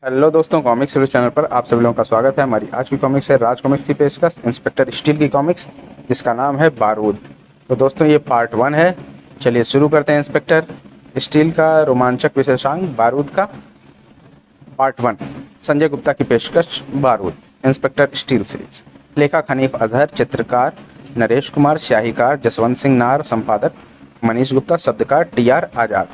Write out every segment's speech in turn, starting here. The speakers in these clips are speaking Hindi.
हेलो दोस्तों, कॉमिक्स सीरीज चैनल पर आप सभी लोगों का स्वागत है। हमारी आज की कॉमिक्स है राज कॉमिक्स की पेशकश इंस्पेक्टर स्टील की कॉमिक्स, जिसका नाम है बारूद। तो दोस्तों, ये पार्ट 1 है। चलिए शुरू करते हैं। इंस्पेक्टर स्टील का रोमांचक विशेषांक बारूद का पार्ट 1, संजय गुप्ता की पेशकश बारूद, इंस्पेक्टर स्टील सीरीज। लेखक हनीफ अजहर, चित्रकार नरेश कुमार, स्याहीकार जसवंत सिंह नार, संपादक मनीष गुप्ता, शब्दकार टी.आर. आजाद।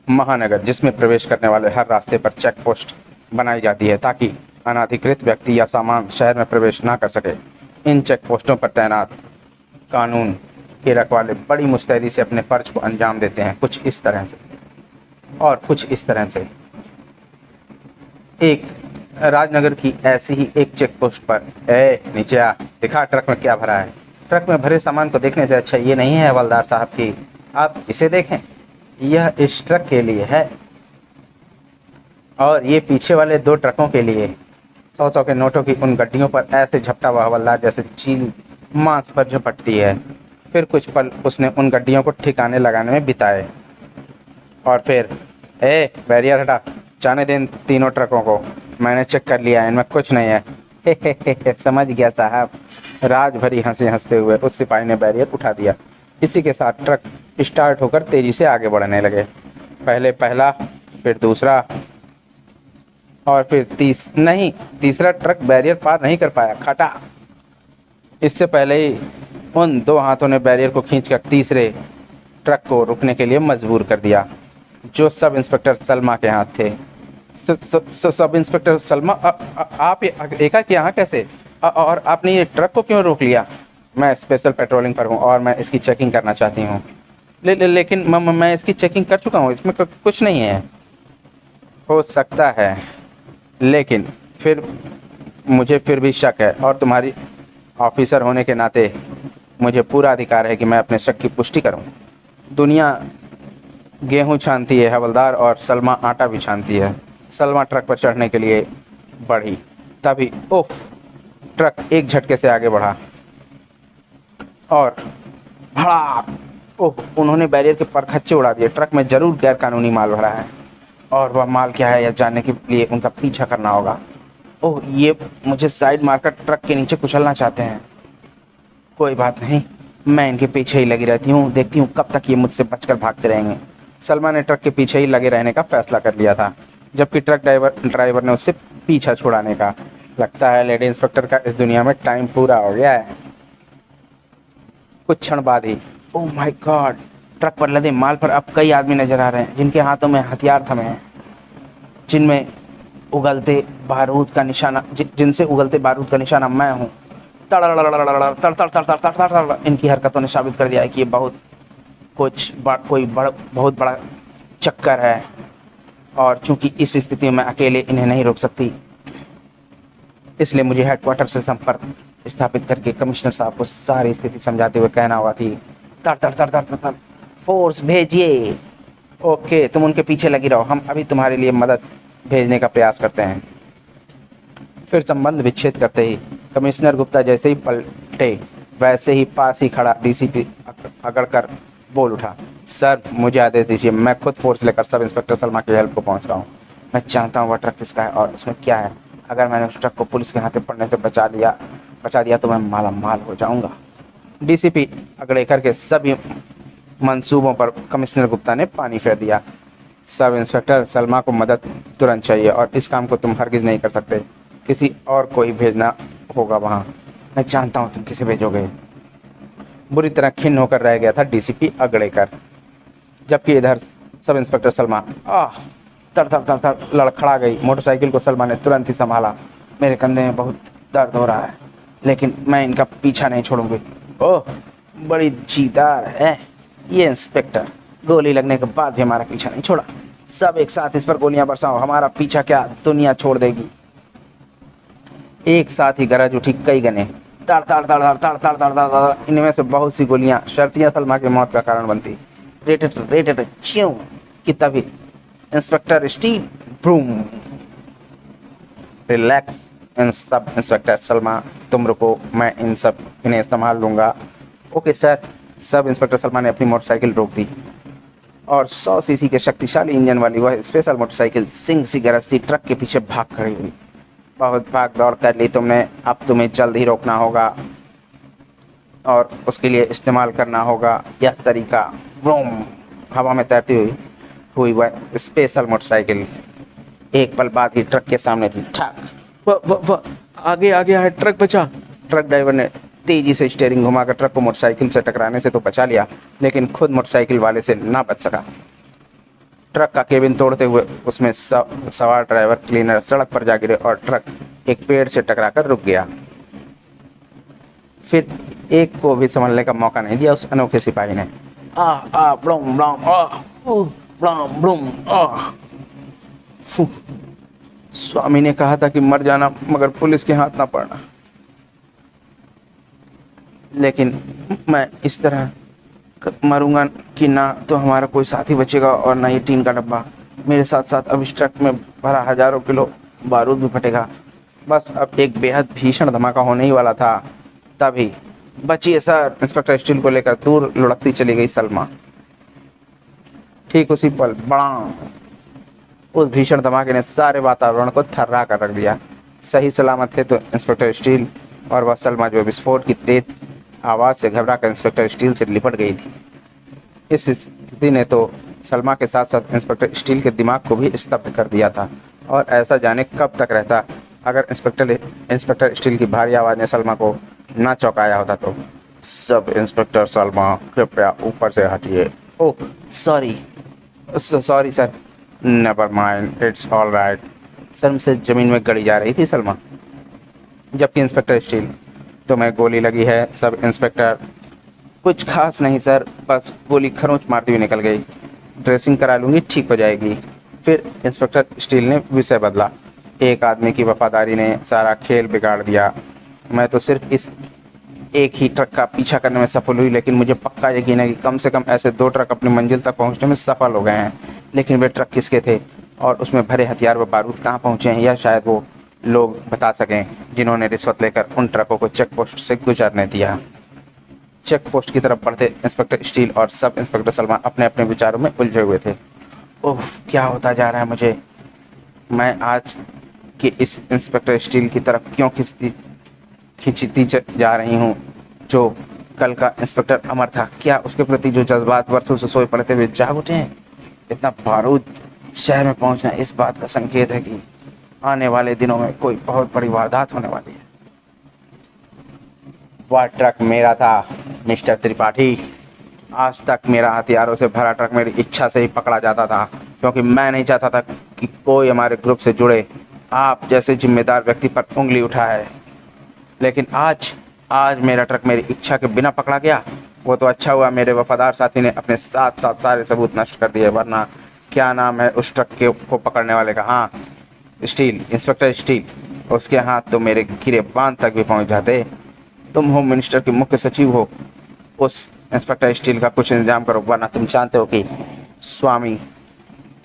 महानगर, जिसमें प्रवेश करने वाले हर रास्ते पर चेक पोस्ट बनाई जाती है ताकि अनाधिकृत व्यक्ति या सामान शहर में प्रवेश ना कर सके। इन चेक पोस्टों पर तैनात कानून के रखवाले बड़ी मुस्तैदी से अपने फर्ज को अंजाम देते हैं। कुछ इस तरह से एक राजनगर की ऐसी ही एक चेक पोस्ट पर, नीचे आ, दिखा ट्रक में क्या भरा है। ट्रक में भरे सामान को देखने से अच्छा ये नहीं है हवलदार साहब कि आप इसे देखें, यह इस ट्रक के लिए है और ये पीछे वाले 2 ट्रकों के लिए। 100-100 के नोटों की उन गड्डियों पर ऐसे झपटा हुआ हवलदार जैसे चील मांस पर झपटती है। फिर कुछ पल उसने उन गड्डियों को ठिकाने लगाने में बिताए और फिर बैरियर हटा, जाने दें तीनों ट्रकों को, मैंने चेक कर लिया, इनमें कुछ नहीं है। समझ गया साहब। राज भरी हंसी हंसते हुए उस सिपाही ने बैरियर उठा दिया। इसी के साथ ट्रक स्टार्ट होकर तेजी से आगे बढ़ने लगे। पहले पहला, फिर दूसरा और फिर तीसरा ट्रक बैरियर पार नहीं कर पाया, खटा। इससे पहले ही उन 2 हाथों ने बैरियर को खींचकर तीसरे ट्रक को रुकने के लिए मजबूर कर दिया, जो सब इंस्पेक्टर सलमा के हाथ थे। सब इंस्पेक्टर सलमा, आप एकाएक यहाँ कैसे? और आपने ये ट्रक को क्यों रोक लिया? मैं स्पेशल पेट्रोलिंग पर हूँ और मैं इसकी चेकिंग करना चाहती हूँ। लेकिन मैं इसकी चेकिंग कर चुका हूँ, इसमें कुछ नहीं है। हो सकता है, लेकिन फिर मुझे फिर भी शक है और तुम्हारी ऑफिसर होने के नाते मुझे पूरा अधिकार है कि मैं अपने शक की पुष्टि करूँ। दुनिया गेहूँ छानती है हवलदार और सलमा आटा भी छानती है। सलमा ट्रक पर चढ़ने के लिए बढ़ी, तभी उफ, ट्रक एक झटके से आगे बढ़ा और भड़ाक, ओह, उन्होंने बैरियर के परखच्चे उड़ा दिए। ट्रक में जरूर गैर कानूनी माल भरा है और वह माल क्या है यह जानने के लिए उनका पीछा करना होगा। ओह, ये मुझे साइड मारकर ट्रक के नीचे कुचलना चाहते हैं। कोई बात नहीं, मैं इनके पीछे ही लगी रहती हूँ, देखती हूँ कब तक ये मुझसे बचकर भागते रहेंगे। सलमा ने ट्रक के पीछे ही लगे रहने का फैसला कर लिया था, जबकि ट्रक ड्राइवर ने उससे पीछा छुड़ाने का। लगता है लेडी इंस्पेक्टर का इस दुनिया में टाइम पूरा हो गया है। कुछ क्षण बाद ही, ओह माय गॉड, ट्रक पर लदे माल पर अब कई आदमी नजर आ रहे हैं, जिनके हाथों में हथियार थमे हैं, जिनसे उगलते बारूद का निशाना मैं हूँ। इनकी हरकतों ने साबित कर दिया है कि ये बहुत बड़ा चक्कर है और चूंकि इस स्थिति में अकेले इन्हें नहीं रोक सकती, इसलिए मुझे हेडक्वार्टर से संपर्क स्थापित करके कमिश्नर साहब को सारी स्थिति समझाते हुए कहना होगा कि तर फोर्स भेजिए। ओके, तुम उनके पीछे लगी रहो, हम अभी तुम्हारे लिए मदद भेजने का प्रयास करते हैं। फिर संबंध विच्छेद करते ही कमिश्नर गुप्ता जैसे ही पलटे, वैसे ही पास ही खड़ा डीसीपी अगड़कर बोल उठा, सर मुझे आदेश दीजिए, मैं खुद फोर्स लेकर सब इंस्पेक्टर सलमा की हेल्प को पहुंच रहा हूँ। मैं जानता हूँ वह ट्रक किसका है और उसमें क्या है। अगर मैंने उस ट्रक को पुलिस के हाथे पड़ने से बचा दिया तो मैं माला माल हो जाऊंगा। डीसीपी अगड़ेकर के सभी मंसूबों पर कमिश्नर गुप्ता ने पानी फेर दिया। सब इंस्पेक्टर सलमा को मदद तुरंत चाहिए और इस काम को तुम हरगिज नहीं कर सकते, किसी और को ही भेजना होगा वहाँ। मैं जानता हूँ तुम किसे भेजोगे। बुरी तरह खिन्न होकर रह गया था डीसीपी अगड़ेकर, जबकि इधर सब इंस्पेक्टर सलमा तर लड़खड़ा गई। मोटरसाइकिल को सलमा ने तुरंत ही संभाला। मेरे कंधे में बहुत दर्द हो रहा है, लेकिन मैं इनका पीछा नहीं छोड़ूंगी। ओह, बड़ी जीदार है ये इंस्पेक्टर, गोली लगने के बाद भी हमारा पीछा नहीं छोड़ा। सब एक साथ इस पर गोलियां बरसाओ, हमारा पीछा क्या दुनिया छोड़ देगी। एक साथ ही गरज उठी कई गने, ताड़, इनमें से बहुत सी गोलियां शर्तियां सलमा की मौत का कारण बनती। रेट च्यों कि तभी inspector steel broom, relax sub inspector Salma, तुम रुको, मैं इन्हें संभाल लूंगा। Okay sir. Sub inspector Salma ने अपनी मोटरसाइकिल रोक दी और 100 सीसी के शक्तिशाली इंजन वाली वह स्पेशल मोटरसाइकिल सिंह सी गरजती ट्रक के पीछे भाग खड़ी हुई। बहुत भाग दौड़ कर ली तुमने, अब तुम्हें जल्द ही रोकना होगा और उसके लिए इस्तेमाल करना होगा यह तरीका। ब्रूम। हवा में तैरती हुई वह स्पेशल मोटरसाइकिल एक पल बाद ही ट्रक के सामने थी। ठक। वह आगे आ गया है, ट्रक बचा। ट्रक ड्राइवर ने तेजी से स्टीयरिंग घुमाकर ट्रक को मोटरसाइकिल से टकराने से तो बचा लिया, लेकिन खुद मोटरसाइकिल वाले से ना बच सका। ट्रक का केबिन तोड़ते हुए उसमें सवार ड्राइवर क्लीनर सड़क पर जा गिरे और ट्रक एक पेड़ से टकराकर रुक गया। फिर एक को भी संभलने का मौका नहीं दिया उस अनोखे सिपाही ने। Bloom bloom bloom bloom. स्वामी ने कहा था कि मर जाना मगर पुलिस के हाथ ना पड़ना, लेकिन मैं इस तरह मरूंगा कि ना तो हमारा कोई साथी बचेगा और ना ये टीन का डब्बा। मेरे साथ साथ अब इस ट्रक में भरा हजारों किलो बारूद भी फटेगा। बस अब एक बेहद भीषण धमाका होने ही वाला था। तभी बचिए सर, इंस्पेक्टर स्टील को लेकर दूर लुढ़कती चली गई सलमा। ठीक उसी पल बड़ा उस भीषण धमाके ने सारे वातावरण को थर्रा कर रख दिया। सही सलामत थे तो इंस्पेक्टर स्टील और वह सलमा जो विस्फोट की तेज आवाज से घबराकर इंस्पेक्टर स्टील से लिपट गई थी। इस स्थिति ने तो सलमा के साथ साथ इंस्पेक्टर स्टील के दिमाग को भी स्तब्ध कर दिया था, और ऐसा जाने कब तक रहता अगर इंस्पेक्टर स्टील की भारी आवाज ने सलमा को ना चौंकाया होता तो। सब इंस्पेक्टर सलमा, कृपया ऊपर से हटिए। Oh sorry sir. Never mind, it's all right. शर्म से जमीन में गड़ी जा रही थी सलमा, जबकि इंस्पेक्टर स्टील, तुम्हें गोली लगी है। सब इंस्पेक्टर, कुछ खास नहीं सर, बस गोली खरोंच मारती हुई निकल गई। ड्रेसिंग करा लूँगी, ठीक हो जाएगी। फिर इंस्पेक्टर स्टील ने विषय बदला। एक आदमी की वफादारी ने सारा खेल बिगाड़ दिया। मैं तो सिर्फ इस एक ही ट्रक का पीछा करने में सफल हुई, लेकिन मुझे पक्का यकीन है कि कम से कम ऐसे 2 ट्रक अपनी मंजिल तक पहुंचने में सफल हो गए हैं। लेकिन वे ट्रक किसके थे और उसमें भरे हथियार व बारूद कहाँ पहुंचे हैं, यह शायद वो लोग बता सकें जिन्होंने रिश्वत लेकर उन ट्रकों को चेक पोस्ट से गुजरने दिया। चेक पोस्ट की तरफ बढ़ते इंस्पेक्टर स्टील और सब इंस्पेक्टर सलमा अपने अपने विचारों में उलझे हुए थे। ओह, क्या होता जा रहा है मुझे? मैं आज के इस इंस्पेक्टर स्टील की तरफ क्यों खिंचती जा रही हूँ जो कल का इंस्पेक्टर अमर था? क्या उसके प्रति जो जज्बात वर्षों से सोए पड़े थे वे जाग उठे हैं? इतना बारूद शहर में पहुंचना इस बात का संकेत है कि आने वाले दिनों में कोई बहुत बड़ी वारदात होने वाली है। वह ट्रक मेरा था मिस्टर त्रिपाठी। आज तक मेरा हथियारों से भरा ट्रक मेरी इच्छा से ही पकड़ा जाता था, क्योंकि मैं नहीं चाहता था कि कोई हमारे ग्रुप से जुड़े आप जैसे जिम्मेदार व्यक्ति पर उंगली उठाए। लेकिन आज मेरा ट्रक मेरी इच्छा के बिना पकड़ा गया। वो तो अच्छा हुआ मेरे वफादार साथी ने अपने साथ साथ सारे सबूत नष्ट कर दिए, वरना क्या नाम है उस ट्रक को पकड़ने वाले का? हाँ, स्टील, इंस्पेक्टर स्टील। उसके हाथ तो मेरे गिरे बांध तक भी पहुंच जाते। तुम होम मिनिस्टर के मुख्य सचिव हो, उस इंस्पेक्टर स्टील का कुछ इंतजाम करो, वरना तुम जानते हो कि स्वामी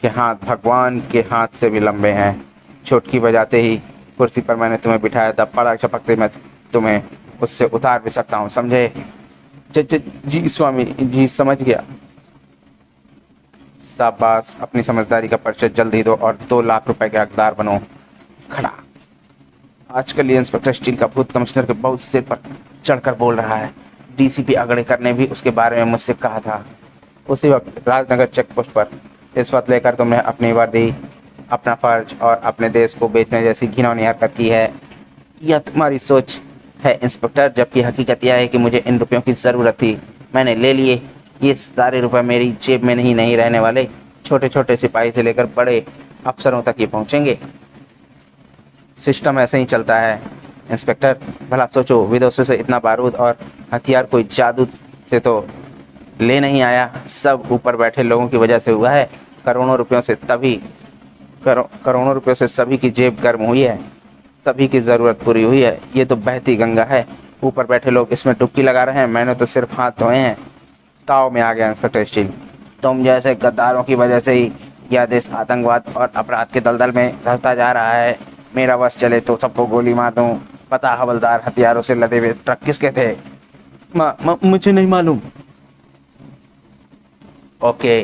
के हाथ भगवान के हाथ से भी लंबे हैं। चुटकी बजाते ही कुर्सी पर मैंने तुम्हें बिठाया था, पलक झपकते मैं तुम्हें उससे उतार भी सकता हूँ, समझे? जी स्वामी जी, समझ गया। शाबाश, अपनी समझदारी का परिचय जल्द ही दो और 2 लाख रुपए के हकदार बनो। खड़ा। आजकल ये इंस्पेक्टर स्टील का भूत कमिश्नर के बहुत सिर पर चढ़कर बोल रहा है। डीसीपी अगड़ेकर ने भी उसके बारे में मुझसे कहा था। उसी वक्त राजनगर चेक पोस्ट पर रिश्वत लेकर तुमने अपनी वर्दी, अपना फर्ज और अपने देश को बेचने जैसी घिनौनी हरकत की है। यह तुम्हारी सोच है इंस्पेक्टर, जबकि हकीकत यह है कि मुझे इन रुपयों की ज़रूरत थी, मैंने ले लिए। ये सारे रुपए मेरी जेब में नहीं रहने वाले। छोटे छोटे सिपाही से लेकर बड़े अफसरों तक ये पहुंचेंगे। सिस्टम ऐसे ही चलता है इंस्पेक्टर। भला सोचो, विदेशों से इतना बारूद और हथियार कोई जादू से तो ले नहीं आया, सब ऊपर बैठे लोगों की वजह से हुआ है। करोड़ों रुपयों से सभी की जेब गर्म हुई है, सभी की ज़रूरत पूरी हुई है। ये तो बहती गंगा है, ऊपर बैठे लोग इसमें डुबकी लगा रहे हैं, मैंने तो सिर्फ हाथ धोए हैं। ताव में आ गया इंस्पेक्टर स्टील। तुम जैसे गद्दारों की वजह से ही यह देश आतंकवाद और अपराध के दलदल में धंसता जा रहा है। मेरा बस चले तो सबको गोली मार दूं। पता हवलदार, हथियारों से लदे हुए ट्रक किसके थे? मुझे नहीं मालूम। ओके,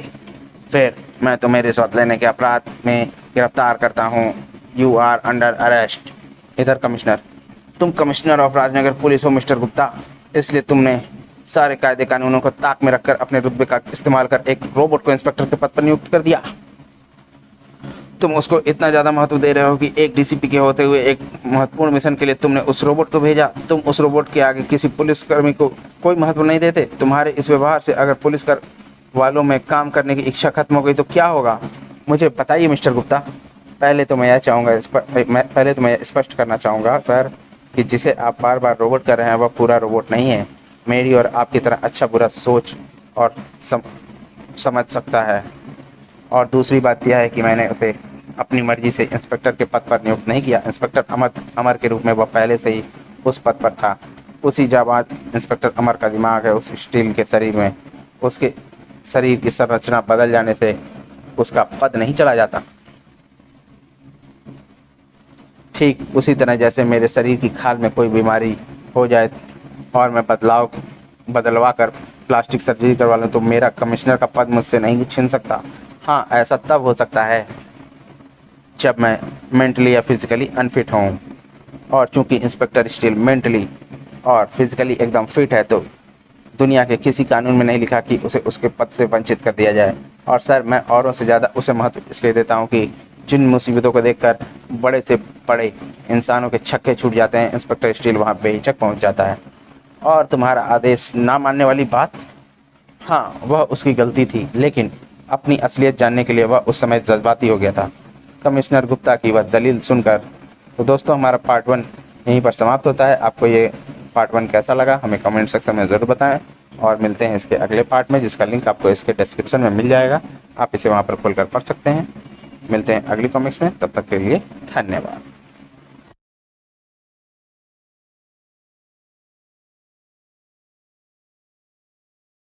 फिर मैं तुम्हें रिश्वत लेने के अपराध में गिरफ्तार करता हूँ। You are under arrest. इधर कमिश्नर, तुम कमिश्नर ऑफ राजनगर पुलिस हो मिस्टर गुप्ता, इसलिए तुमने सारे कायदे कानूनों को ताक में रखकर अपने रुतबे का इस्तेमाल कर एक रोबोट को इंस्पेक्टर के पद पर नियुक्त कर दिया। तुम उसको इतना ज़्यादा महत्व दे रहे हो कि एक डीसीपी के होते हुए एक महत्वपूर्ण मिशन के लिए तुमने उस रोबोट को भेजा। तुम उस रोबोट के आगे किसी पुलिसकर्मी को कोई महत्व नहीं देते। तुम्हारे इस व्यवहार से अगर पुलिस कर वालों में काम करने की इच्छा खत्म हो गई तो क्या होगा, मुझे बताइए मिस्टर गुप्ता। पहले तो मैं स्पष्ट करना चाहूँगा सर कि जिसे आप बार बार रोबोट कर रहे हैं वह पूरा रोबोट नहीं है। मेरी और आपकी तरह अच्छा बुरा सोच और समझ सकता है। और दूसरी बात यह है कि मैंने उसे अपनी मर्जी से इंस्पेक्टर के पद पर नियुक्त नहीं किया। इंस्पेक्टर अमर के रूप में वह पहले से ही उस पद पर था। उसी जाबाज इंस्पेक्टर अमर का दिमाग है उस स्टील के शरीर में। उसके शरीर की संरचना बदल जाने से उसका पद नहीं चला जाता। ठीक उसी तरह जैसे मेरे शरीर की खाल में कोई बीमारी हो जाए और मैं बदलवा कर प्लास्टिक सर्जरी करवा लूँ तो मेरा कमिश्नर का पद मुझसे नहीं छीन सकता। हाँ, ऐसा तब हो सकता है जब मैं मेंटली या फिजिकली अनफिट हूँ। और चूंकि इंस्पेक्टर स्टील मेंटली और फिजिकली एकदम फिट है तो दुनिया के किसी कानून में नहीं लिखा कि उसे उसके पद से वंचित कर दिया जाए। और सर, मैं औरों से ज़्यादा उसे महत्व इसलिए देता हूँ कि जिन मुसीबतों को देखकर बड़े से बड़े इंसानों के छक्के छूट जाते हैं, इंस्पेक्टर स्टील वहाँ बेहिचक पहुँच जाता है। और तुम्हारा आदेश ना मानने वाली बात, हाँ, वह उसकी गलती थी, लेकिन अपनी असलियत जानने के लिए वह उस समय जज्बाती हो गया था। कमिश्नर गुप्ता की वह दलील सुनकर। तो दोस्तों, हमारा पार्ट 1 यहीं पर समाप्त होता है। आपको ये पार्ट 1 कैसा लगा हमें कमेंट सेक्शन में ज़रूर बताएं और मिलते हैं इसके अगले पार्ट में, जिसका लिंक आपको इसके डिस्क्रिप्शन में मिल जाएगा। आप इसे वहाँ पर खोलकर पढ़ सकते हैं। मिलते हैं अगली कॉमिक्स में, तब तक के लिए धन्यवाद।